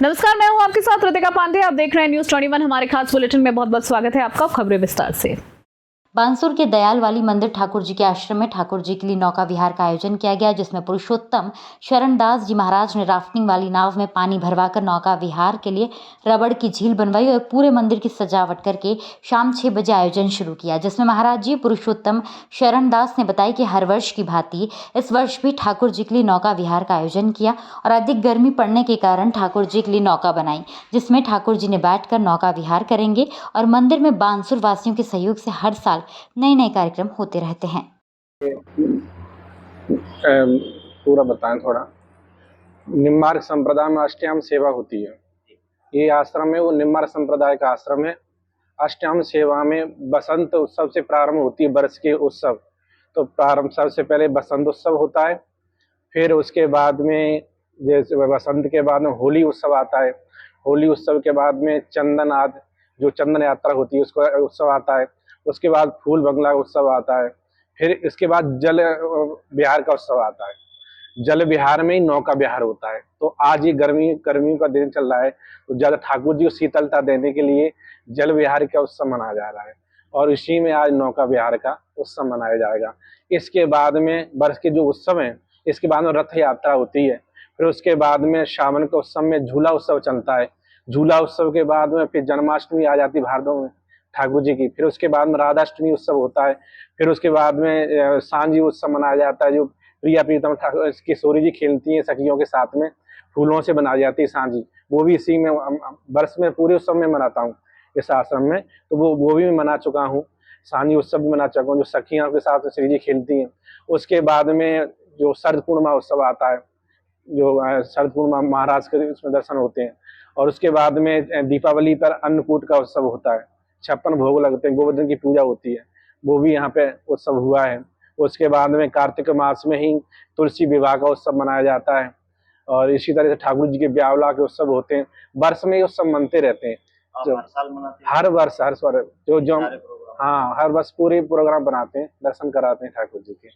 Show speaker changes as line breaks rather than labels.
नमस्कार, मैं हूं आपके साथ ऋतिका पांडे। आप देख रहे हैं न्यूज़ 21। हमारे खास बुलेटिन में बहुत बहुत स्वागत है आपका। खबरें विस्तार से।
बानसूर के दयालवाली मंदिर ठाकुर जी के आश्रम में ठाकुर जी के लिए नौका विहार का आयोजन किया गया, जिसमें पुरुषोत्तम शरणदास जी महाराज ने राफ्टिंग वाली नाव में पानी भरवाकर नौका विहार के लिए रबड़ की झील बनवाई और पूरे मंदिर की सजावट करके शाम 6 बजे आयोजन शुरू किया, जिसमें महाराज जी पुरुषोत्तम शरणदास ने बताया कि हर वर्ष की भांति इस वर्ष भी ठाकुर जी के लिए नौका विहार का आयोजन किया और अधिक गर्मी पड़ने के कारण ठाकुर जी के लिए नौका बनाई, जिसमें ठाकुर जी ने बैठकर नौका विहार करेंगे और मंदिर में बानसूर वासियों के सहयोग से हर साल नए नए कार्यक्रम होते रहते हैं।
पूरा बताएं थोड़ा। निम्मार्क संप्रदाय में अष्टयाम सेवा होती है। ये आश्रम है वो निम्मार्क संप्रदाय का आश्रम है। अष्टयाम सेवा में बसंत उत्सव से प्रारंभ होती है, वर्ष के उत्सव। तो प्रारंभ सबसे पहले बसंत उत्सव होता है, फिर उसके बाद में जैसे बसंत के बाद में होली उत्सव आता है। होली उत्सव के बाद में चंदन आदि जो चंदन यात्रा होती है उसको उत्सव आता है। उसके बाद फूल बंगला उत्सव आता है। फिर इसके बाद जल विहार का उत्सव आता है। जल विहार में ही नौका विहार होता है। तो आज ये गर्मियों का दिन चल रहा है, तो जल ठाकुर जी को शीतलता देने के लिए जल विहार का उत्सव मनाया जा रहा है और इसी में आज नौका विहार का उत्सव मनाया जाएगा। इसके बाद में वर्ष के जो उत्सव हैं, इसके बाद में रथ यात्रा होती है। फिर उसके बाद में सावन के उत्सव में झूला उत्सव चलता है। झूला उत्सव के बाद में फिर जन्माष्टमी आ जाती है भारतों में ठाकुर जी की। फिर उसके बाद में राधाष्टमी उत्सव होता है। फिर उसके बाद में सांझी उत्सव मनाया जाता है, जो प्रिया प्रीतम ठाकुर किशोरी जी खेलती हैं सखियों के साथ में, फूलों से बनाई जाती है सांझी। वो भी इसी में वर्ष में पूरे उत्सव में मनाता हूँ इस आश्रम में। तो वो भी मैं मना चुका हूँ। सांझी उत्सव भी मना चुका हूँ, जो सखियों के साथ श्री जी खेलती हैं। उसके बाद में जो शरद पूर्णिमा उत्सव आता है, जो शरद पूर्णिमा महाराज के उसमें दर्शन होते हैं। और उसके बाद में दीपावली पर अन्नकूट का उत्सव होता है। 56 भोग लगते हैं, गोवर्धन की पूजा होती है, वो भी यहाँ पे उत्सव हुआ है। उसके बाद में कार्तिक मास में ही तुलसी विवाह का उत्सव मनाया जाता है। और इसी तरह से ठाकुर जी के ब्यावला के उत्सव होते हैं। वर्ष में ये उत्सव मनते रहते हैं। जो
हर साल मनाते हैं?
हर वर्ष जो हाँ, हर वर्ष पूरे प्रोग्राम बनाते हैं, दर्शन कराते हैं ठाकुर जी के।